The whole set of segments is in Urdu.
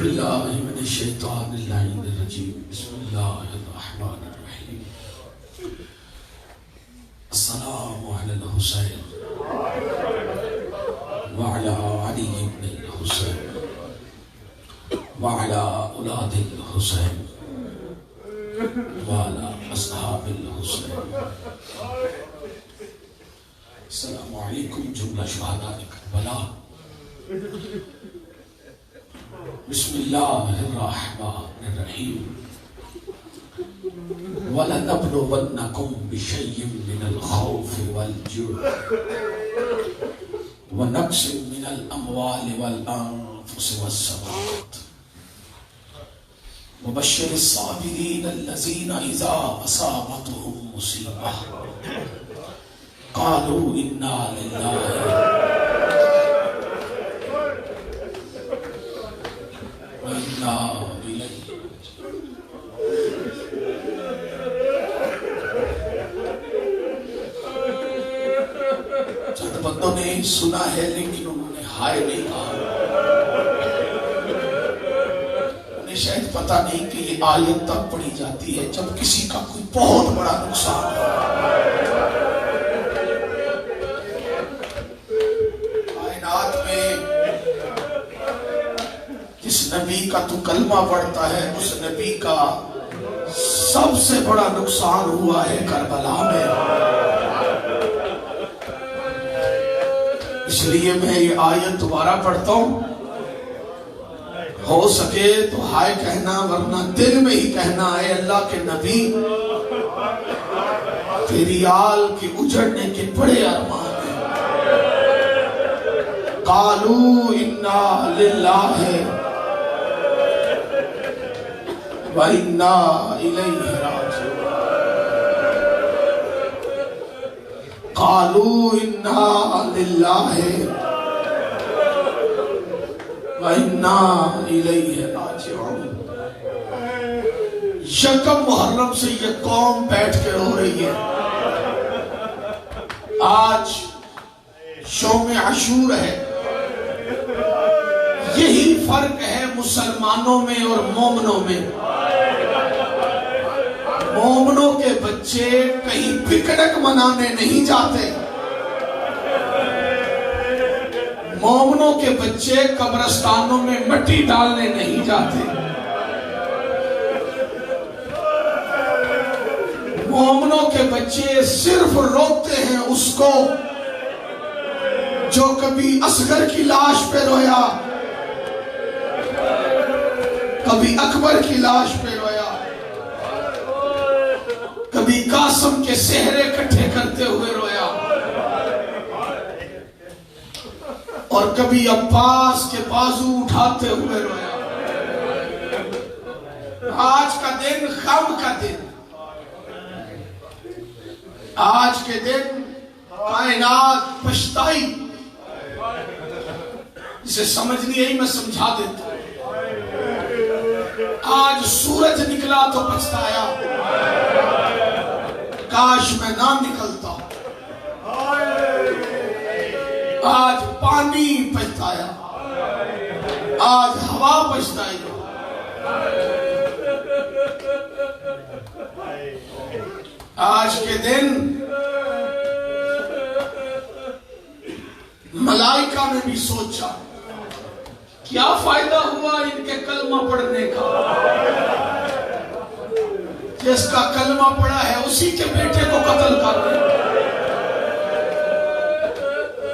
باللہ من الشیطان اللعین الرجیم بسم اللہ الرحمن الرحیم السلام علی الحسین وعلی علی بن الحسین وعلی اولاد الحسین وعلی اصحاب الحسین. السلام علیکم جملہ شہداء کربلا. بسم اللہ الرحمن الرحیم. وَلَنَبْلُوَنَّكُمْ بِشَيْءٍ مِّنَ الْخَوْفِ وَالْجُوعِ وَنَقْصٍ مِّنَ الْأَمْوَالِ وَالْأَنفُسِ وَالثَّمَرَاتِ وَبَشِّرِ الصَّابِرِينَ الَّذِينَ إِذَا أَصَابَتْهُم مُّصِيبَةٌ قَالُوا إِنَّا لِلَّهِ چند بندوں نے سنا ہے لیکن انہوں نے ہائے نہیں کہا. انہیں شاید پتا نہیں کہ یہ آیت تب پڑھی جاتی ہے جب کسی کا کوئی بہت بڑا نقصان ہو. کائنات میں جس نبی کا تو کلمہ پڑھتا ہے اس نبی کا سب سے بڑا نقصان ہوا ہے کربلا میں. اس لیے میں یہ آیت دوبارہ پڑھتا ہوں. ہو سکے تو ہائے کہنا ورنہ دل میں ہی کہنا ہے اللہ کے نبی تیری آل کے اجڑنے کے بڑے ارمان ہیں. قالوا انا للہ وَإِنَّا إِلَيْهِ رَاجِعُونَ. قَالُوا إِنَّا لِلَّهِ وَإِنَّا إِلَيْهِ رَاجِعُونَ. یکم محرم سے یہ قوم بیٹھ کے رو رہی ہے. آج یوم عاشور ہے. یہی فرق ہے مسلمانوں میں اور مومنوں میں. مومنوں کے بچے کہیں پکنک منانے نہیں جاتے. مومنوں کے بچے قبرستانوں میں مٹی ڈالنے نہیں جاتے. مومنوں کے بچے صرف روتے ہیں اس کو جو کبھی اصغر کی لاش پہ رویا, کبھی اکبر کی لاش پہ رویا, کبھی قاسم کے سہرے کٹھے کرتے ہوئے رویا, اور کبھی عباس کے بازو اٹھاتے ہوئے رویا. آج کا دن غم کا دن. آج کے دن کائنات پچھتائی. اسے سمجھ نہیں آئی میں سمجھا دیتا ہوں. آج سورج نکلا تو پچھتایا, کاش میں نہ نکلتا. آج پانی پچھتایا, آج ہوا پچھتائی. آج کے دن ملائکہ نے بھی سوچا کیا فائدہ ہوا ان کے کلمہ پڑھنے کا. جس کا کلمہ پڑھا ہے اسی کے بیٹے کو قتل کر دیں.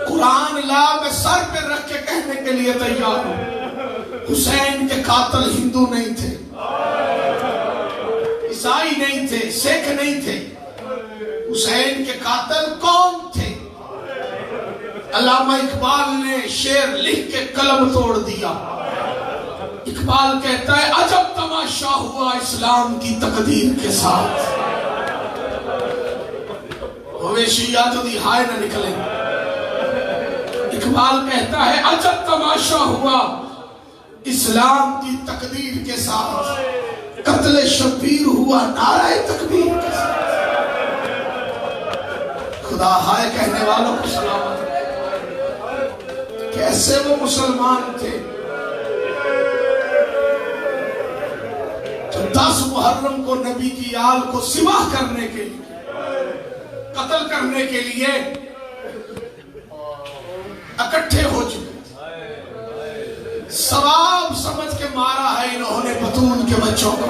قرآن لا میں سر پہ رکھ کے کہنے کے لیے تیار ہوں, حسین کے قاتل ہندو نہیں تھے, عیسائی نہیں تھے, سکھ نہیں تھے. حسین کے قاتل کون تھے؟ علامہ اقبال نے شعر لکھ کے قلم توڑ دیا. اقبال کہتا ہے عجب تماشا ہوا اسلام کی تقدیر کے ساتھ. ہوئے شیعہ جو دی ہائے نہ نکلیں. اقبال کہتا ہے عجب تماشا ہوا اسلام کی تقدیر کے ساتھ. قتل شبیر ہوا نعرہ تکبیر کے ساتھ. خدا ہائے کہنے والوں کو سلامت. کیسے وہ مسلمان تھے, 10 محرم کو نبی کی آل کو سماح کرنے کے لیے، قتل کرنے کے لیے اکٹھے ہو چکے، ثواب سمجھ کے مارا ہے انہوں نے بطول کے بچوں کو۔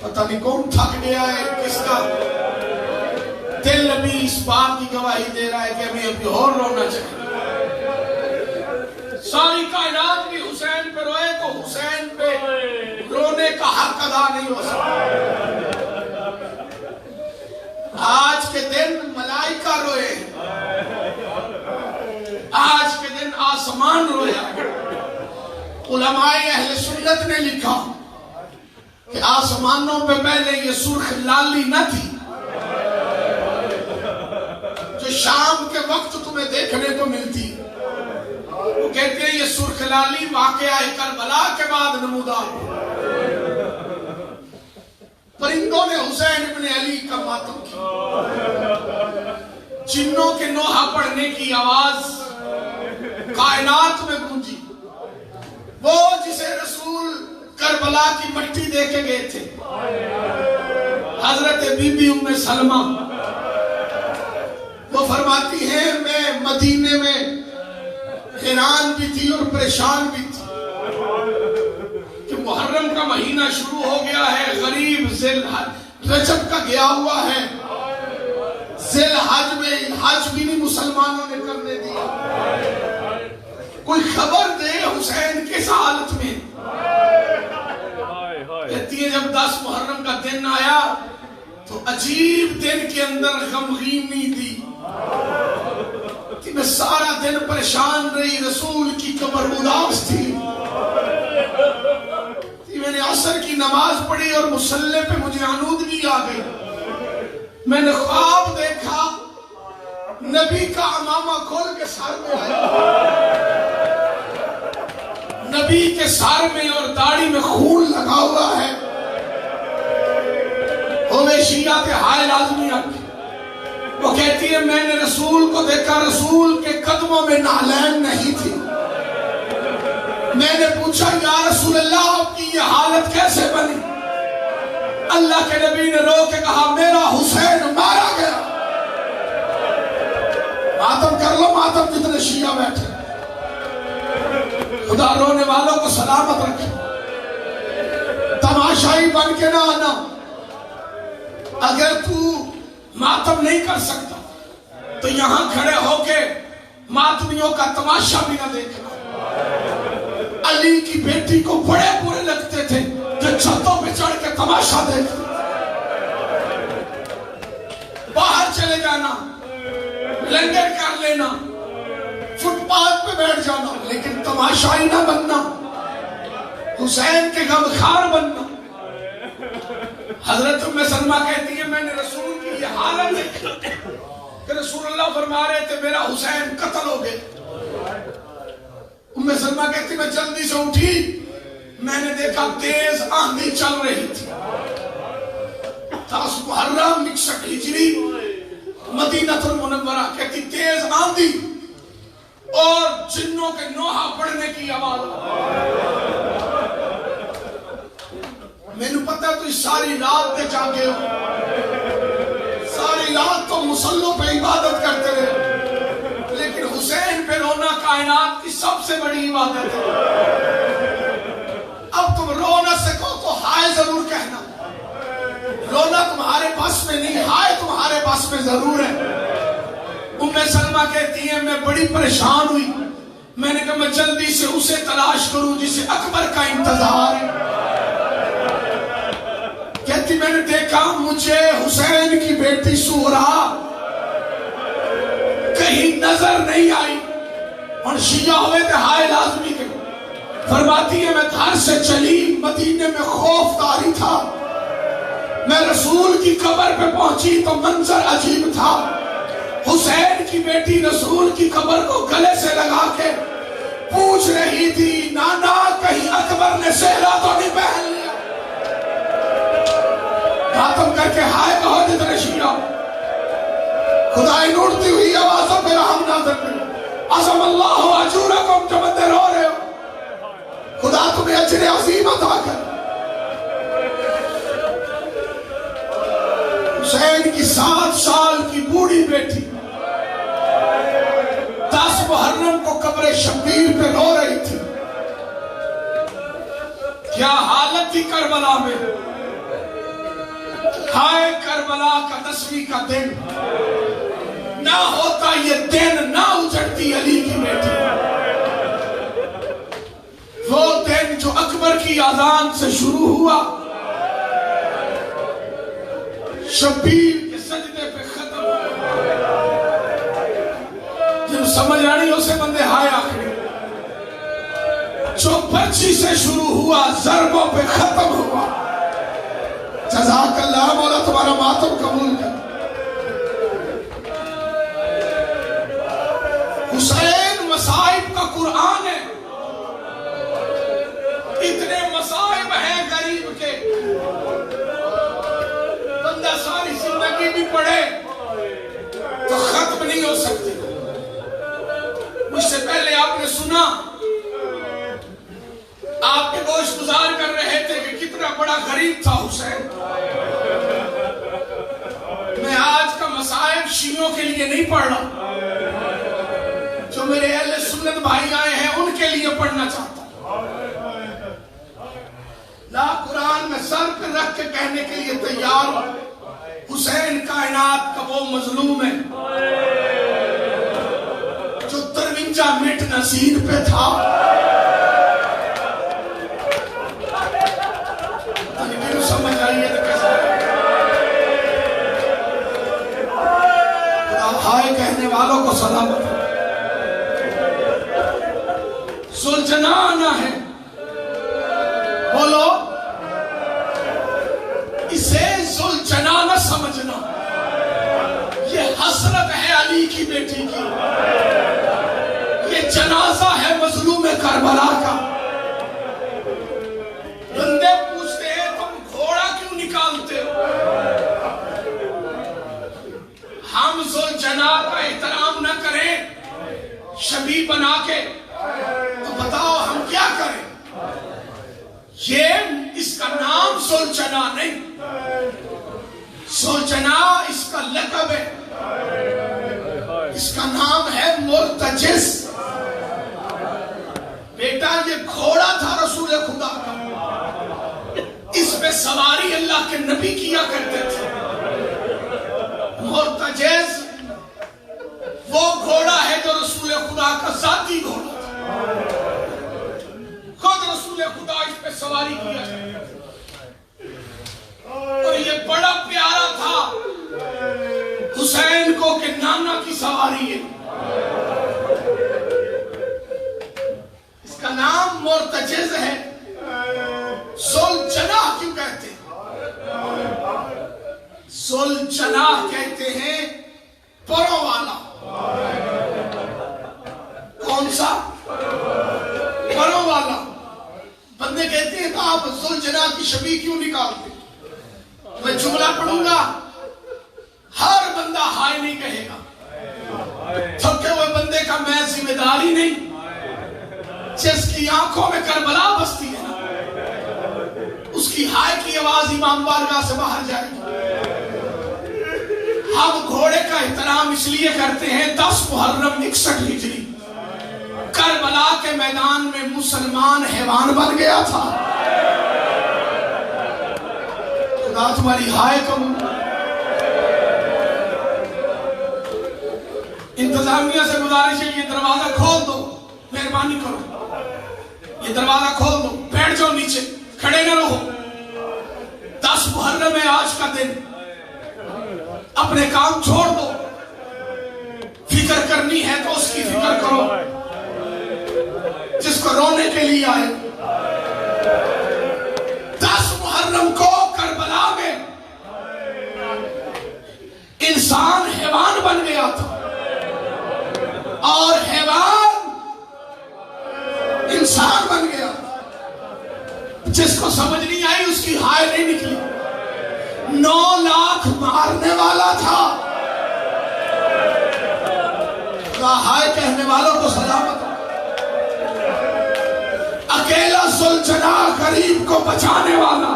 پتہ نہیں کون تھک گیا ہے، کس کا دل ابھی اس بات کی گواہی دے رہا ہے کہ ہمیں ابھی اور رونا چاہیے۔ ساری کائنات بھی حسین پہ روئے تو حسین پہ رونے کا حق ادا نہیں ہو سکتا۔ آج کے دن ملائکہ روئے، آج کے دن آسمان رویا۔ علماء اہل سنت نے لکھا کہ آسمانوں پہ پہلے یہ سرخ لالی نہ تھی جو شام کے وقت تمہیں دیکھنے کو ملتی۔ وہ کہتے ہیں یہ سرخ لالی واقعہ کربلا کے بعد نمودار ہوا۔ پرندوں نے حسین ابن علی کا ماتم کیا، جنوں کے نوحہ پڑھنے کی آواز کائنات میں گونجی۔ وہ جسے رسول کربلا کی مٹی دے کے گئے تھے، حضرت بی بی ام سلمہ، وہ فرماتی ہیں میں مدینے میں حیران بھی تھی اور پریشان بھی تھی کہ محرم کا مہینہ شروع ہو گیا ہے، غریب ذی الحج رجب کا گیا ہوا ہے، ذی الحج میں حج بھی نہیں مسلمانوں نے کرنے دیا، کوئی خبر دے حسین کس حالت میں۔ کہتی ہے جب 10 محرم کا دن آیا تو عجیب دن کے اندر غمگینی تھی کہ میں سارا دن پریشان رہی، رسول کی قبر اداس تھی۔ میں نے عصر کی نماز پڑھی اور مصلی پہ مجھے آلودگی آ گئی، میں نے خواب دیکھا نبی کا عمامہ کھول کے سر میں آیا، نبی کے سر میں اور داڑھی میں خون لگا ہوا ہے، ہوئے شیعہ کے ہائے لازمی آتی۔ وہ کہتی ہے میں نے رسول کو دیکھا، رسول کے قدموں میں نعلین نہیں تھی، میں نے پوچھا یا رسول اللہ آپ کی یہ حالت کیسے بنی؟ اللہ کے نبی نے رو کے کہا میرا حسین مارا گیا۔ ماتم کر لو ماتم جتنے شیعہ بیٹھے، خدا رونے والوں کو سلامت رکھے، تماشائی بن کے نہ آنا۔ اگر تو ماتم نہیں کر سکتا تو یہاں کھڑے ہو کے ماتمیوں کا تماشا بھی نہ دیکھنا۔ علی کی بیٹی کو بڑے برے لگتے تھے جو چھتوں پہ چڑھ کے تماشا دیکھتے، باہر چلے جانا، لنگر کر لینا، فٹ پاتھ پہ بیٹھ جانا، لیکن تماشائی نہ بننا، حسین کے غمخوار بننا۔ حضرت ام سلمہ کہتی ہے میں نے رسول کی یہ حالت دیکھی کہ رسول اللہ فرما رہے تھے میرا حسین قتل ہو گئے۔ ام سلمہ کہتی میں جلدی سے اٹھی، میں نے دیکھا تیز آندھی چل رہی تھی، 10 محرم 61 ہجری مدینہ المنورہ، کہتی تیز آندھی اور جنوں کے نوحہ پڑھنے کی آواز۔ میں نے پتا تو ساری رات تے جاگے ہو، ساری رات تو مصلوں پہ عبادت کرتے رہے، لیکن حسین پہ رونا کائنات کی سب سے بڑی عبادت ہے۔ اب تم رو نہ سکو تو ہائے ضرور کہنا، رونا تمہارے بس میں نہیں، ہائے تمہارے بس میں ضرور ہے۔ ام سلمہ کہتی ہیں میں بڑی پریشان ہوئی، میں نے کہا میں جلدی سے اسے تلاش کروں جسے اکبر کا انتظار ہے۔ کہتی میں نے دیکھا مجھے حسین کی بیٹی سورا کہیں نظر نہیں آئی، اور شیعہ ہوئے تھے ہائے لازمی کے۔ فرماتی ہے میں گھر سے چلی، مدینے میں خوف طاری تھا، میں رسول کی قبر پہ پہنچی تو منظر عجیب تھا، حسین کی بیٹی رسول کی قبر کو گلے سے لگا کے پوچھ رہی تھی نانا کہیں اکبر نے صحرا تو نہیں پہن لیا؟ ماتم کر کے ہائے کہو جتنے شیعہ، خدائی نوڑتی ہوئی آوازوں پہ رحم نازل کرے، عظم اللہ اجورکم، جو بندے رو رہے ہو خدا تمہیں اجر عظیم عطا کر۔ حسین کی 7 سال کی بوڑھی بیٹی 10 محرم کو قبر شبیر پہ رو رہی تھی۔ کیا حالت تھی کربلا میں؟ ہائے کربلا کا 10ویں کا دن، نہ ہوتا یہ دن نہ اجڑتی علی کی بیٹی۔ وہ دن جو اکبر کی اذان سے شروع ہوا، شبیر کے سجدے پہ ختم ہوا۔ جب سمجھ آنی اسے بندے ہائے آخری، جو پرچی سے شروع ہوا ضربوں پہ ختم ہوا۔ جزاک اللہ مولا تمہارا ماتم قبول کر۔ حسین مصائب کا قرآن ہے، اتنے مصائب ہیں غریب کے، بندہ ساری زندگی بھی پڑھے تو ختم نہیں ہو سکتے۔ مجھ سے پہلے آپ نے سنا، آپ کے گوشت گزار کر رہے تھے کہ کتنا بڑا غریب تھا حسین۔ میں آج کا مصائب شیعوں کے لیے نہیں پڑھ رہا، جو میرے اہل سنت بھائی آئے ہیں ان کے لیے پڑھنا چاہتا ہوں۔ لا قرآن میں سر پہ رکھ کے کہنے کے لیے تیار ہوں، حسین کائنات کا وہ مظلوم ہے جو 53 منٹ نصیر پہ تھا۔ سمجھ آئیے تو کیسا خدا ہائے کہنے والوں کو سلامت۔ ذوالجنان ہے، بولو اسے ذوالجنان نہ سمجھنا، یہ حسرت ہے علی کی بیٹی کی، یہ جنازہ ہے مظلوم کربلا کا۔ بندے پوچھتے ہیں تم گھوڑا کیوں نکالتے ہو؟ ہم ذوالجناح کا احترام نہ کریں شبیہ بنا کے تو بتاؤ ہم کیا کریں؟ یہ اس کا نام ذوالجناح نہیں، ذوالجناح اس کا لقب ہے، اس کا نام ہے مرتجز۔ بیٹا یہ گھوڑا تھا رسول خدا کا، اس پہ سواری اللہ کے نبی کیا کرتے تھے۔ مرتجز وہ گھوڑا ہے جو رسول خدا کا ذاتی گھوڑا تھا، خود رسول خدا اس پہ سواری کیا کرتے تھے، اور یہ بڑا پیارا تھا حسین کو کہ نانا کی سواری ہے۔ اس کا نام مرتجز ہے۔ ذوالجناح کیوں کہتے ہیں؟ ذوالجناح کہتے ہیں پروں والا۔ کون سا؟ پروں والا۔ بندے کہتے ہیں کہ آپ ذوالجناح کی شبیہ کیوں نکالتے؟ میں جملہ پڑھوں گا، ہر بندہ ہائے نہیں کہے گا، تھکے ہوئے بندے کا میں ذمہ داری نہیں۔ جس کی آنکھوں میں کربلا بستی ہے نا، اس کی ہائے کی آواز امام بارگاہ سے باہر جائے گی۔ ہم گھوڑے کا احترام اس لیے کرتے ہیں 10 محرم 61 ہجری کربلا کے میدان میں مسلمان حیوان بن گیا تھا۔ خدا تمہاری ہائے قبول۔ انتظامیہ سے گزارش ہے یہ دروازہ کھول دو، مہربانی کرو، یہ دروازہ کھول دو، بیٹھ جاؤ نیچے، کھڑے نہ رہو۔ 10 محرم ہے آج کا دن، اپنے کام چھوڑ دو، فکر کرنی ہے تو اس کی فکر کرو جس کو رونے کے لیے آئے۔ 10 محرم کو کربلا میں انسان حیوان بن گیا تھا، اور حیوان انسان بن گیا۔ جس کو سمجھ نہیں آئی اس کی ہائے نہیں نکلی۔ 9 لاکھ مارنے والا تھا۔ ہائے کہنے والوں کو سلامت۔ اکیلا زلجنا غریب کو بچانے والا.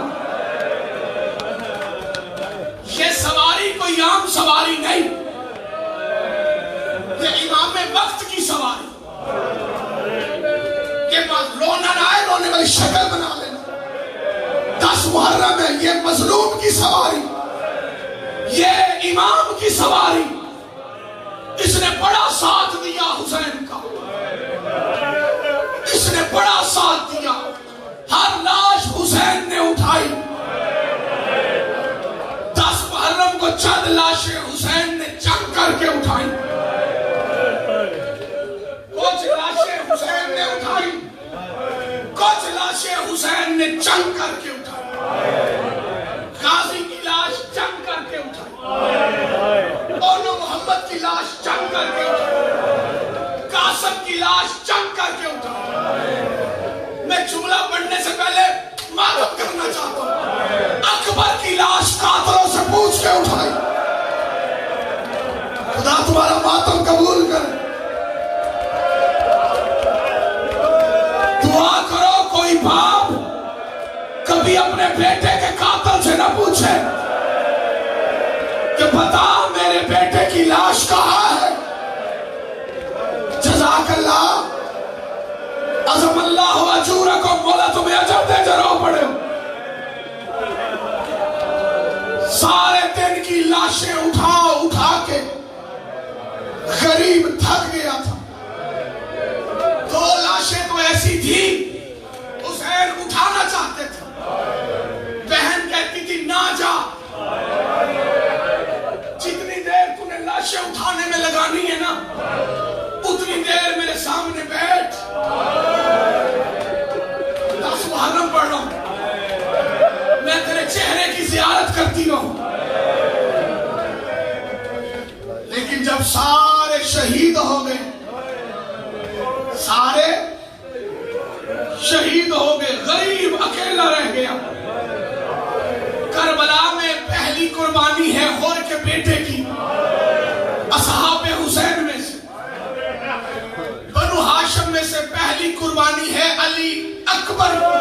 یہ سواری کوئی عام سواری نہیں، یہ امام وقت کی سواری. یہ رونا نہ آئے، رونے والی شکل بنا لینا. 10 محرم ہے، یہ مظلوم کی سواری، یہ امام کی سواری. اس نے بڑا ساتھ دیا حسین کا، اس نے بڑا ساتھ دیا. ہر لاش حسین نے اٹھائی. 10 محرم کو چند لاشیں حسین نے جنگ کر کے اٹھائی. کچھ لاشیں حسین نے اٹھائی، کچھ لاشیں حسین نے جنگ کر کے اٹھائی. غازی کی لاش جنگ کر کے اٹھائی، اولو محمد کی لاش جنگ کر کے اٹھائی، قاسم کی لاش جنگ کر کے اٹھائی. میں جملہ پڑھنے سے پہلے معلوم کرنا چاہتا ہوں، اکبر کی لاش قاتلوں سے پوچھ کے اٹھائی. خدا تمہارا ماتم قبول کرے. دعا کرو کوئی باپ کبھی اپنے بیٹے کے قاتل سے نہ پوچھے کہ بتا میرے بیٹے کی لاش کہاں ہے. جزاک اللہ، عظم اللہ اجورکم، مولا تمہیں اجر دے جو رو پڑے ہو. سارے دن کی لاشیں اٹھا اٹھا کے غریب تھک گیا تھا. 2 لاشیں تو ایسی تھی حسین اٹھانا چاہتے تھے. بہن کہتی تھی نہ جا، جتنی دیر تُونے لاشیں اٹھانے میں لگانی ہے نا اتنی دیر میرے سامنے بیٹھ. 10 محرم پڑھ رہا ہوں، میں تیرے چہرے کی زیارت کرتی رہوں. لیکن جب سارے شہید ہو گئے، سارے شہید ہو گئے، غریب اکیلا رہ گیا. کربلا میں پہلی قربانی ہے غور کے بیٹے کی، اصحاب حسین میں سے. بنو ہاشم میں سے پہلی قربانی ہے علی اکبر کی.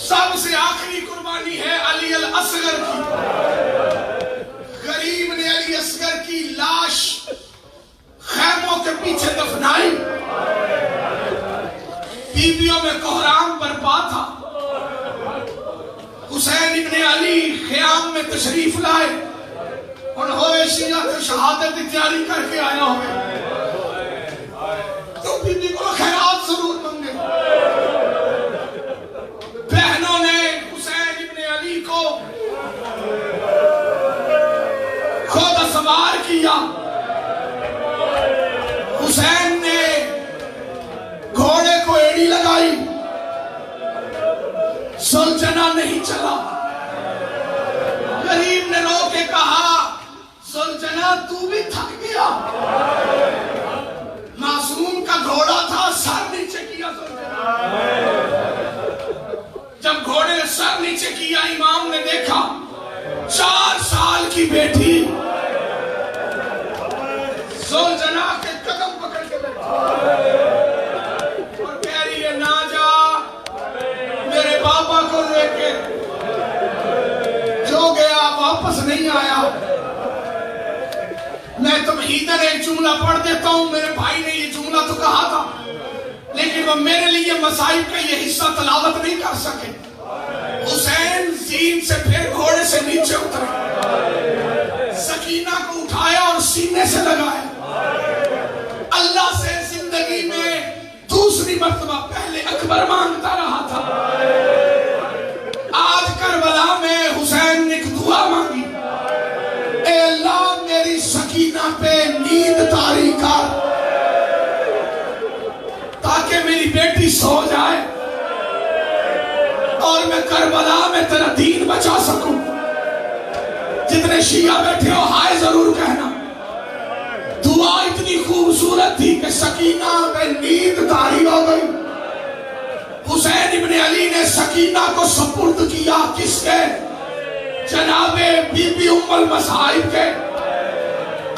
سب سے آخری قربانی ہے علی الاصغر کی. غریب نے علی اصغر کی لاش خیموں کے پیچھے دفنائی. بیویوں میں کوہرام برپا تھا. حسین ابن علی خیام میں تشریف لائے. انہوں شیعہ کی شہادت تیاری کر کے آیا ہوئے تو بیوی کو خیرات ضرور منگے. بہنوں نے حسین ابن علی کو خود سوار کیا. حسین نے گھوڑے کو ایڑی لگائی، زلجنا نہیں چلا. غریب نے رو کے کہا زلجنا تو بھی تھک گیا. معصوم کا گھوڑا تھا، سر نیچے کیا زلجنا. جب گھوڑے نے سر نیچے کیا امام نے دیکھا 4 سال کی بیٹی زلجنا کے قدم پکڑ کے بیٹھی اور کہہ رہی ہے نہ جا، میرے پاپا کو لے کے. جو گیا واپس نہیں آیا. میں تمہیدن ایک جملہ پڑھ دیتا ہوں، میرے بھائی نے یہ جملہ تو کہا تھا لیکن وہ میرے لیے مصائب کا یہ حصہ تلاوت نہیں کر سکے. حسین زین سے پھر گھوڑے سے نیچے اترے، سکینہ کو اٹھایا اور سینے سے لگایا. اللہ سے زندگی میں دوسری مرتبہ، پہلے اکبر مانگتا رہا تھا، آج کربلا میں حسین نے ایک دعا مانگی، اے اللہ میری سکینہ پہ نیند طاری کر تاکہ میری بیٹی سو جائے اور میں کربلا میں تیرا دین بچا سکوں. جتنے شیعہ بیٹھے ہو ہائے ضرور کہنا. دعا اتنی خوبصورت تھی کہ سکینہ پہ نیند طاری ہو گئی. حسین ابن علی نے سکینہ کو سپرد کیا کس کے؟ جناب بی بی ام المصائب کے.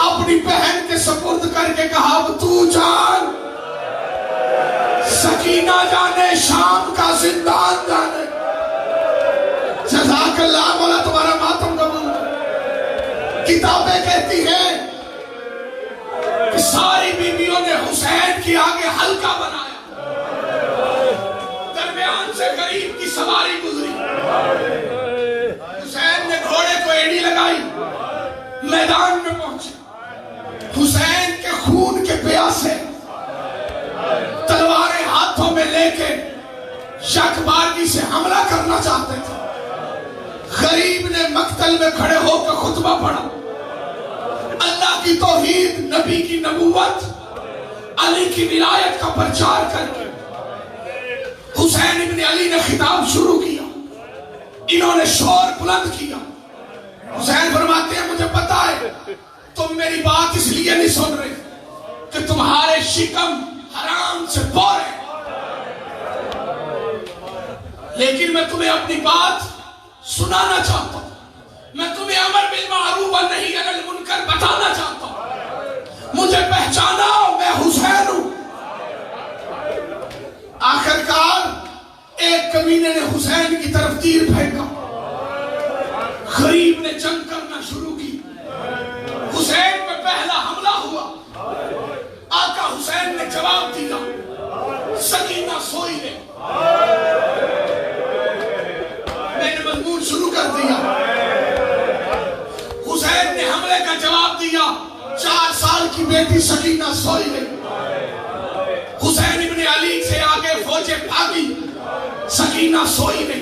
اپنی بہن کے سپرد کر کے کہا تو جان سکینہ جانے شام کا زندان جانے. جزاک اللہ مولا تمہارا ماتم قبول. کتابیں کہتی ہیں کہ ساری بیویوں نے حسین کی آگے حلقہ بنایا, درمیان سے غریب کی سواری گزری, حسین نے گھوڑے کو ایڑی لگائی, میدان میں پہنچے. حسین کے خون کے پیاسے تلواریں ہاتھوں میں لے کے یکبارگی سے حملہ کرنا چاہتے تھے. غریب نے مقتل میں کھڑے ہو کے خطبہ پڑھا, اللہ کی توحید, نبی کی نبوت, علی کی ولایت کا پرچار کر کے حسین ابن علی نے خطاب شروع کیا. انہوں نے شور بلند کیا. حسین فرماتے ہیں مجھے پتا ہے تم میری بات اس لیے نہیں سن رہے کہ تمہارے شکم حرام سے پورے, لیکن میں تمہیں اپنی بات سنانا چاہتا ہوں. میں تمہیں امر بالمعروف و نہی عن المنکر بتانا چاہتا ہوں. مجھے پہچانا, میں حسین ہوں. آخرکار ایک کمینے نے حسین کی طرف تیر پھینکا. غریب نے جنگ کرنا شروع کی. حسین پہ پہلا حملہ ہوا. آقا حسین نے جواب دیا. سکینہ سوئی نے, میں نے مضمون شروع کر دیا. حسین نے حملے کا جواب دیا. 4 سال کی بیٹی سکینہ سوئی نے. حسین ابن علی سے آگے فوجیں بھاگی, سکینہ سوئی نے.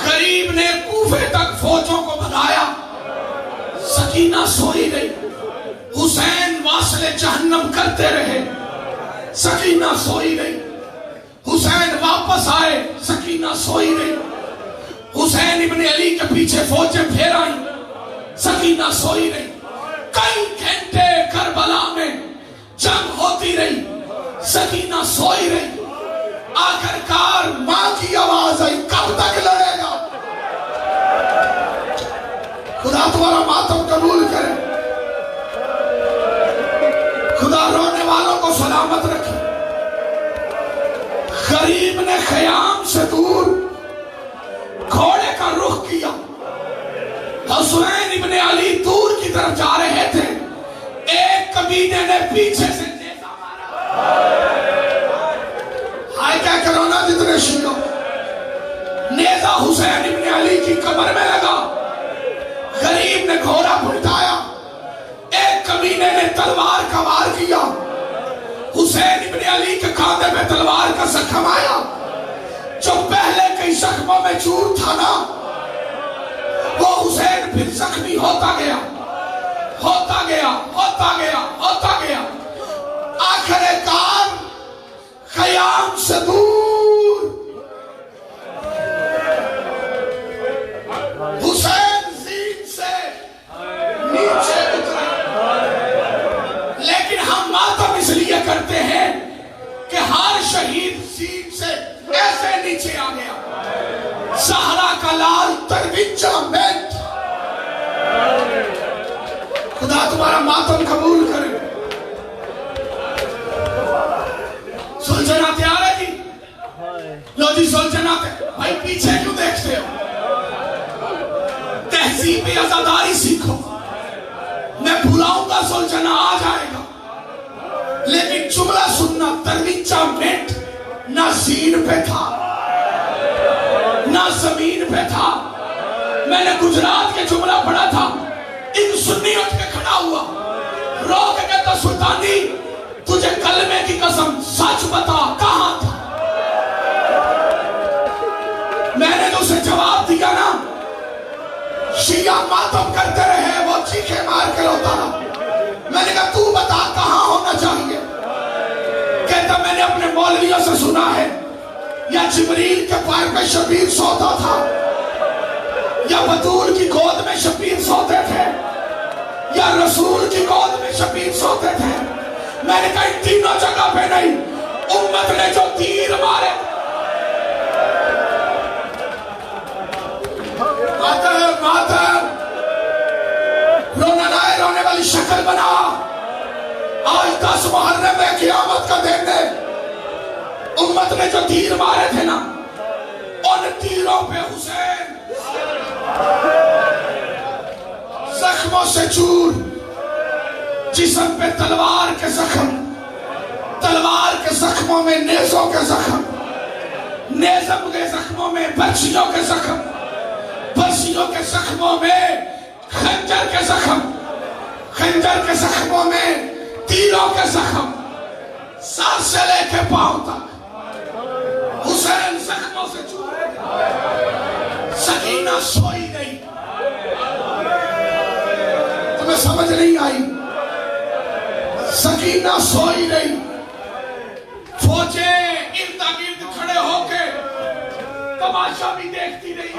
غریب نے کوفے تک فوجوں کو بھگایا, سکینہ سوئی رہی. حسین واصل جہنم کرتے رہے, سکینہ سوئی رہی. حسین واپس آئے, سکینہ سوئی رہی. حسین ابن علی کے پیچھے فوجیں پھیر آئیں, سکینہ سوئی رہی. کئی گھنٹے کربلا میں جنگ ہوتی رہی, سکینہ سوئی رہی. آخرکار ماں کی آواز آئی, کب تک لڑے گا؟ خدا تمہارا ماتم قبول کرے. خدا رونے والوں کو سلامت رکھے. غریب نے خیام سے دور گھوڑے کا رخ کیا. حسین ابن علی دور کی طرف جا رہے تھے. ایک کمینے نے پیچھے سے نیزہ مارا. ہائے کیا کرو نا جتنے شیعوں, نیزہ حسین ابن علی کی کمر میں لگا. غریب نے گھوڑا پلٹایا. ایک کمینے نے تلوار کا وار کیا. حسین ابن علی کے کاندھے میں تلوار کا زخم آیا. جو پہلے کئی زخموں میں چور تھا نا, وہ حسین پھر زخمی ہوتا گیا, ہوتا گیا, ہوتا گیا, ہوتا گیا. آخر کار خیام سے دور حسین زین سے نیچے اترے. لیکن ہم ماتم اس لیے کرتے ہیں کہ ہر شہید زین سے ایسے نیچے آ گیا. سہرا کا لال 53 منٹ. خدا تمہارا ماتم قبول کرے. سلجنا تیار ہے جی؟ لو جی سلجنا بھائی پیچھے کیوں دیکھتے ہو؟ تہذیب عزاداری سیکھو. میں بھلاؤں گا سلجنا آ جائے گا, لیکن جملہ سننا. 53 منٹ نہ زین پہ تھا نہ زمین پہ تھا. میں نے گجرات کے جملہ پڑھا تھا. ایک سنی اٹھ کے کھڑا ہوا, رو کے کہتا سلطانی تجھے کلمے کی قسم سچ بتا کہاں تھا. میں نے تو اسے جواب دیا نا, شیعہ ماتم کرتے رہے, وہ چیخے مار کے روتا رہا. میں نے کہا تو بتا کہاں ہونا چاہیے. کہتا میں نے اپنے مولویوں سے سنا ہے یا جبریل کے پیر پہ شبیر سوتا تھا, یا بطول کی گود میں شبیر سوتے تھے, یا رسول کی گود میں شبیر سوتے تھے. میں نے کہا ان تینوں جگہ پہ نہیں, امت نے جو تیر مارے. ماتم رونا لائے, رونے والی شکل بنا. آج 10 محرم میں قیامت کا دن ہے. امت نے جو تیر مارے تھے نا، ان تیروں پہ حسین زخموں سے چور، جسم پہ تلوار کے زخم، تلوار کے زخموں میں نیزوں کے زخم، نیزم کے زخموں میں برچھیوں کے زخم، برچھیوں کے زخموں میں خنجر کے زخم، خنجر کے زخموں میں تیروں کے زخم، سر سے لے کے پاؤں تک حسین زخموں سے چورے گئے۔ سکینہ سوئی نہیں۔ تمہیں سمجھ نہیں آئی؟ سکینہ سوئی نہیں۔ فوجیں ارد گرد کھڑے ہو کے تماشا بھی دیکھتی رہی۔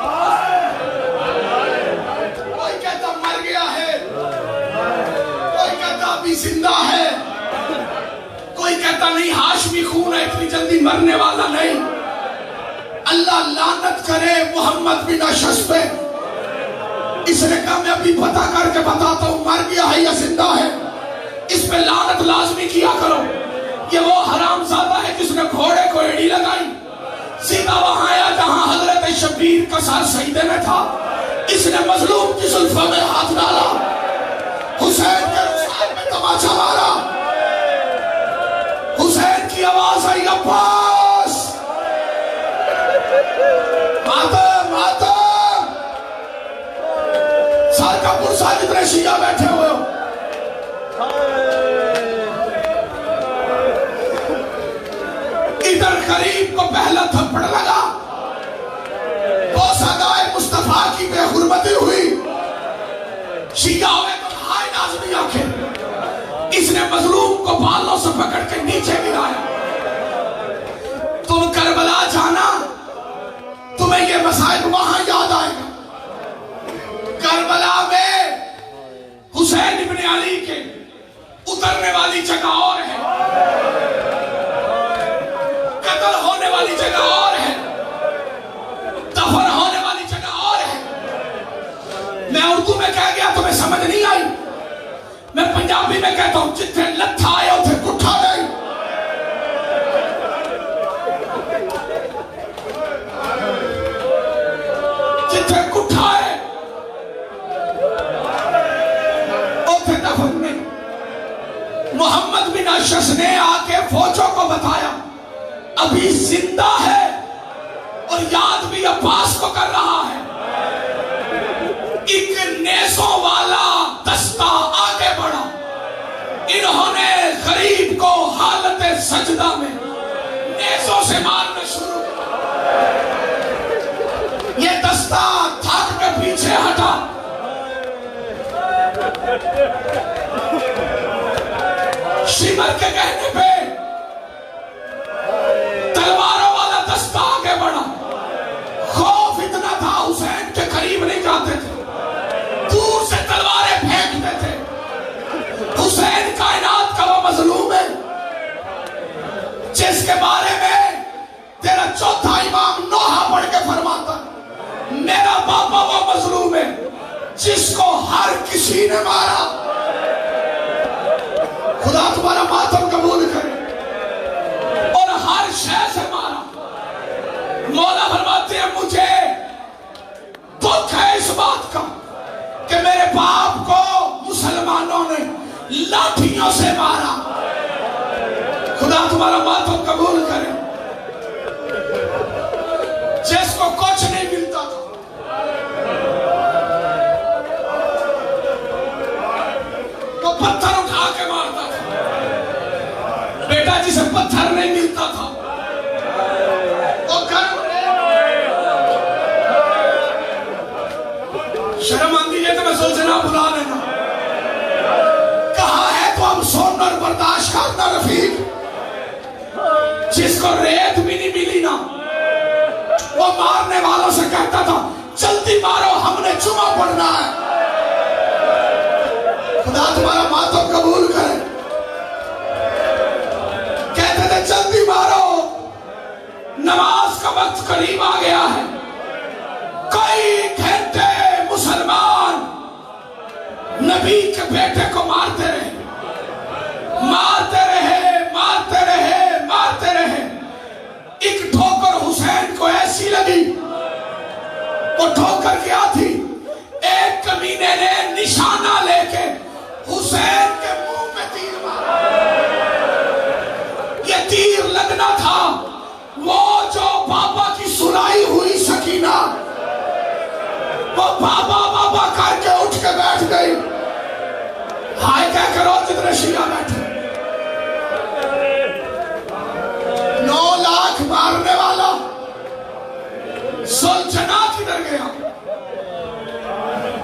کوئی کہتا مر گیا ہے، کوئی کہتا ابھی زندہ ہے، کوئی کہتا نہیں ہاشمی خون ہے، اتنی جلدی مرنے والا نہیں۔ اللہ لعنت کرے محمد بن اشعث پہ، اس نے کہا میں ابھی پتہ کر کے بتاتا ہوں مر گیا ہے یا زندہ ہے، اس پہ لعنت لازمی کیا کرو۔ یہ وہ حرام زادہ ہے جس نے گھوڑے کو ایڑی لگائی، سیدھا وہاں آیا جہاں حضرت شبیر کا سر سجدے میں تھا، اس نے مظلوم کی زلفوں میں ہاتھ ڈالا، حسین کے رخسار میں تماچا مارا، حسین کی آواز آئی عباس، ماتم ماتم، سر کا پرسا جتنے شیعہ بیٹھے ہوئے ہو، ادھر قریب کو پہلا تھپڑ لگا، بوسہ گائے مصطفیٰ کی بے حرمتی ہوئی، شیعہ ہوئے تو ہائے لازمی آنکھیں، اس نے مظلوم کو بالوں سے پکڑ کے نیچے گرایا۔ تم کربلا جانا، تمہیں یہ مسائل وہاں یاد آئے گا۔ کربلا میں حسین ابن علی کے اترنے والی جگہ اور ہے، قتل ہونے والی جگہ اور ہے، دفن ہونے والی جگہ اور ہے۔ میں اردو میں کہہ گیا تمہیں سمجھ نہیں آئی، میں پنجابی میں کہتا ہوں جتنے لتھا آئے اتھے کٹھا نہیں۔ جتنے کٹھا ہے اتھے دفن نہیں۔ محمد بن اشعث نے آ کے فوجوں کو بتایا ابھی زندہ ہے اور یاد بھی عباس کو کر رہا ہے۔ ایک نیزوں والا دستہ آگے بڑھا، انہوں نے غریب کو حالت سجدہ میں نیزوں سے مارنا شروع کیا۔ یہ دستہ تھک کے پیچھے ہٹا، شمر کے کہنے پہ تلواروں والا دستہ آگے بڑھا۔ خوف اتنا تھا حسین کے قریب نہیں جاتے تھے، دور سے تلواریں پھینکتے تھے۔ حسین کائنات کا وہ مظلوم ہے جس کے بارے میں تیرا چوتھا امام نوحہ پڑھ کے فرماتا میرا باپا وہ مظلوم ہے جس کو ہر کسی نے مارا۔ خدا تمہارا ماتم قبول کرے اور ہر شے سے مارا۔ مولا فرماتے ہیں مجھے دکھ ہے اس بات کا کہ میرے باپ کو مسلمانوں نے لاٹھیوں سے مارا۔ خدا تمہارا ماتم قبول کرے۔ جس کو کچھ نہیں ملتا تھا تو پتھر اٹھا کے مارتا تھا، بیٹا جسے پتھر نہیں ملتا تھا وہ گھر شرم آندی ہے تو میں سوچنا بلا لینا۔ کہاں ہے تو ہم سن اور برداشت کرنا رفیق، جس کو ریت بھی نہیں ملی نا وہ مارنے والوں سے کہتا تھا جلدی مارو ہم نے جمعہ پڑھنا ہے۔ خدا تمہارا ماتم قبول کرے۔ کہتے تھے جلدی مارو نماز کا وقت قریب آ گیا ہے۔ کئی گھنٹے مسلمان نبی کے بیٹے کو مارتے رہے، مارتے رہے، مارتے رہے، مارتے رہے۔ وہ ٹھوکر گیا تھی، ایک کمینے نے نشانہ لے کے حسین کے منہ میں تیر مارا. یہ تیر لگنا تھا وہ جو بابا کی سلائی ہوئی سکینہ، وہ بابا بابا کر کے اٹھ کے بیٹھ گئی. ہائے کہہ کرو جتنے شیعہ بیٹھے. 9 لاکھ مارنے والا سلجنا کدھر گیا؟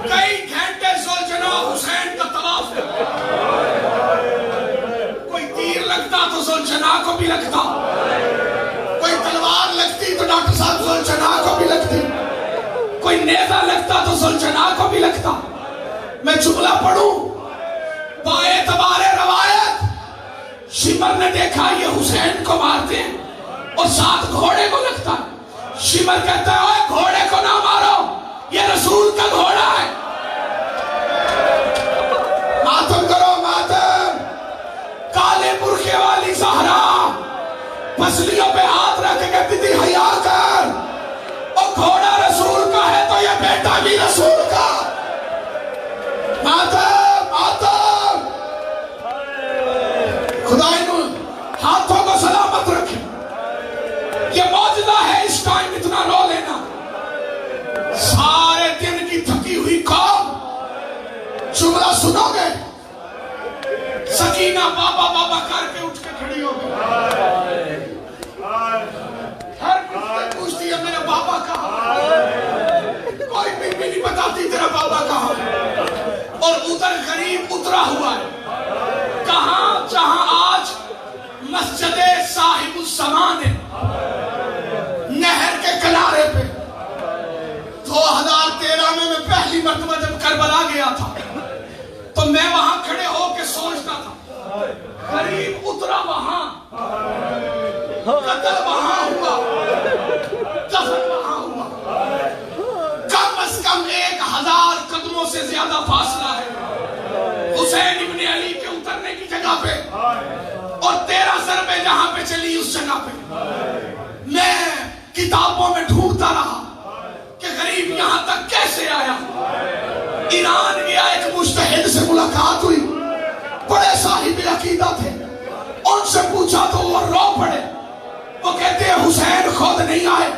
کئی گھنٹے سلجنا حسین کا طواف کرتا. کوئی تیر لگتا تو سلجنا کو بھی لگتا، کوئی تلوار لگتی تو ڈاکٹر صاحب سلجنا کو بھی لگتی، کوئی نیزہ لگتا تو سلجنا کو بھی لگتا. میں جملہ پڑھوں، باعتبار روایت شمر نے دیکھا یہ حسین کو مارتے ہیں اور ساتھ گھوڑے کو لگتا ہے. شمر کہتا ہے اوے گھوڑے کو نہ مارو، یہ رسول کا گھوڑا ہے. ماتم کرو ماتم. کالے برقعے والی زہرا پسلیوں پہ ہاتھ رکھ کے کہتی تھی حیا کر، اور گھوڑا رسول کا ہے تو یہ بیٹا بھی رسول کا. ماتم ماتم. خدا ان ہاتھوں کو سلامت رکھے. یہ معجزہ ہے اس ٹائم اتنا رو لینا. سارے دن کی تھکی ہوئی قوم جملہ سنو گے. سکینہ بابا بابا کر کے اٹھ کے کھڑی ہو گئی. ہر کچھ پوچھتی ہے میرا بابا کہاں ہے؟ کوئی بھی نہیں بتاتی تیرا بابا کہاں ہے. اور ادھر غریب اترا ہوا ہے کہاں؟ جہاں آج مسجد صاحب الزمان ہے، نہر کے کنارے پہ. 2013 میں پہلی مرتبہ جب کربلا گیا تھا تو میں وہاں کھڑے ہو کے سوچتا تھا غریب اترا وہاں، قتل وہاں ہوا، دفن وہاں ہوا. کم از کم 1000 قدموں سے زیادہ فاصلہ ہے حسین ابن علی کے اترنے کی جگہ پہ اور 13 ضربیں جہاں پہ چلی اس جگہ پہ. میں کتابوں میں ڈھونڈتا رہا کہ غریب یہاں تک کیسے آیا. ایران گیا، ایک مجتہد سے ملاقات ہوئی، بڑے صاحب عقیدہ تھے. ان سے پوچھا تو وہ رو پڑے. وہ کہتے ہیں حسین خود نہیں آئے،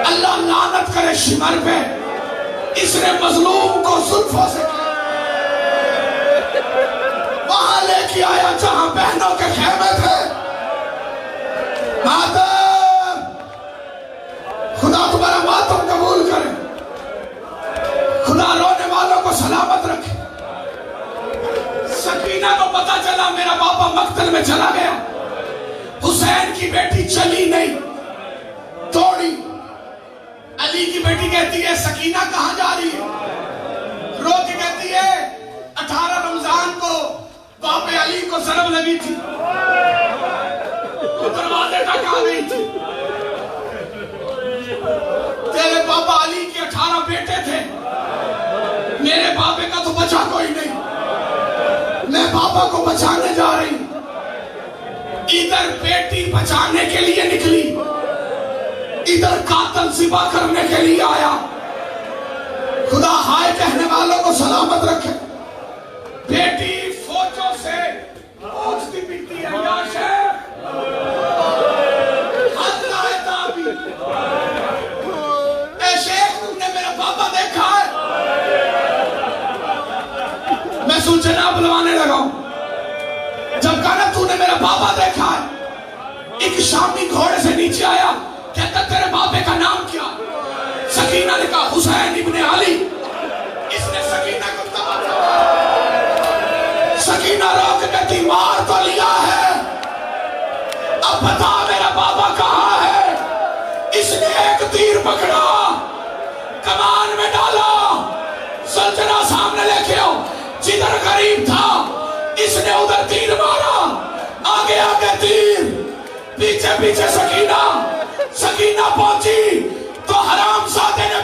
اللہ لعنت کرے شمر پہ، اس نے مظلوم کو زلفوں سے وہاں لے کے آیا جہاں بہنوں کے خیمے تھے. ماتم، خدا تمہارا ماتم قبول کرے، خدا رونے والوں کو سلامت رکھے. سکینہ کو پتا چلا میرا باپا مقتل میں چلا گیا. حسین کی بیٹی چلی نہیں، دوڑی. علی کی بیٹی کہتی ہے سکینہ کہاں جا رہی ہے؟ رو کے کہتی ہے 18 رمضان کو باپ علی کو ضرب لگی تھی تو دروازے تک آ گئی تھی. تیرے بابا علی کے 18 بیٹے تھے، میرے بابے کا تو بچا کوئی نہیں، میں بابا کو بچانے جا رہی ہوں. ادھر بیٹی بچانے کے لیے نکلی، ادھر قاتل ذبح کرنے کے لیے آیا. خدا ہائے کہنے والوں کو سلامت رکھے. بیٹی فوجوں سے پوچھتی پھرتی ہے یا شیخ حد لائے تابی، اے شیخ تم نے میرا بابا دیکھا ہے؟ میں سلجنا بلوانے لگا ہوں. جب کہا نا تو نے میرا بابا دیکھا ہے، ایک شامی گھوڑے سے نیچے آیا، کہتا تیرے بابے کا نام کیا؟ سکینہ نے کہا حسین ابن علی. اس نے سکینہ کو تباہ. سکینہ روک کہتی مار تو لیا ہے، اب بتا میرا بابا کہاں ہے؟ اس نے ایک تیر پکڑا، کمان میں ڈالا، سلجنا سامنے لے کے آؤ. جدھر غریب تھا اس نے ادھر تیر مارا، آگے آگے تیر، پیچھے پیچھے سکینہ. سکینہ پہنچی تو حرام زادے نے